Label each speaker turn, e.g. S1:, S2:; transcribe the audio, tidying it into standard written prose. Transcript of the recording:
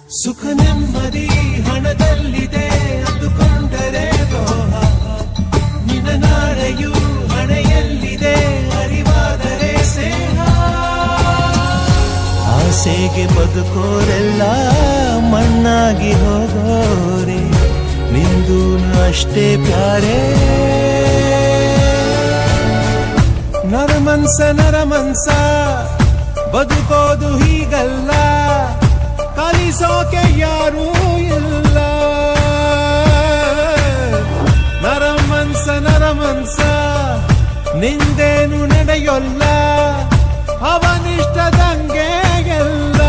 S1: ಸುಖ ನೆಮ್ಮದಿ ಹಣದಲ್ಲಿದೆ ಅಂದುಕೊಂಡರೆ ದ್ರೋಹ, ನಿನ್ನ ನಾಳೆಯೂ ಹಣೆಯಲ್ಲಿದೆ ಅರಿವಾದರೆ ಸ್ನೇಹ. ಆಸೆಗೆ ಬದುಕೋರೆಲ್ಲ ಮಣ್ಣಾಗಿ ಹೋಗೋರೆ, ನಿಂದು ಅಷ್ಟೇ ಪ್ಯಾರೆ. ನರಮನ್ಸ ಬದುಕೋದು ಹೀಗಲ್ಲ, ಕಲಿಸೋಕೆ ಯಾರೂ ಇಲ್ಲ. ನರಮನ್ಸ ನಿಂದೇನು ನಡೆಯೊಲ್ಲ, ಅವನಿಷ್ಟದಂಗೆ ಎಲ್ಲ.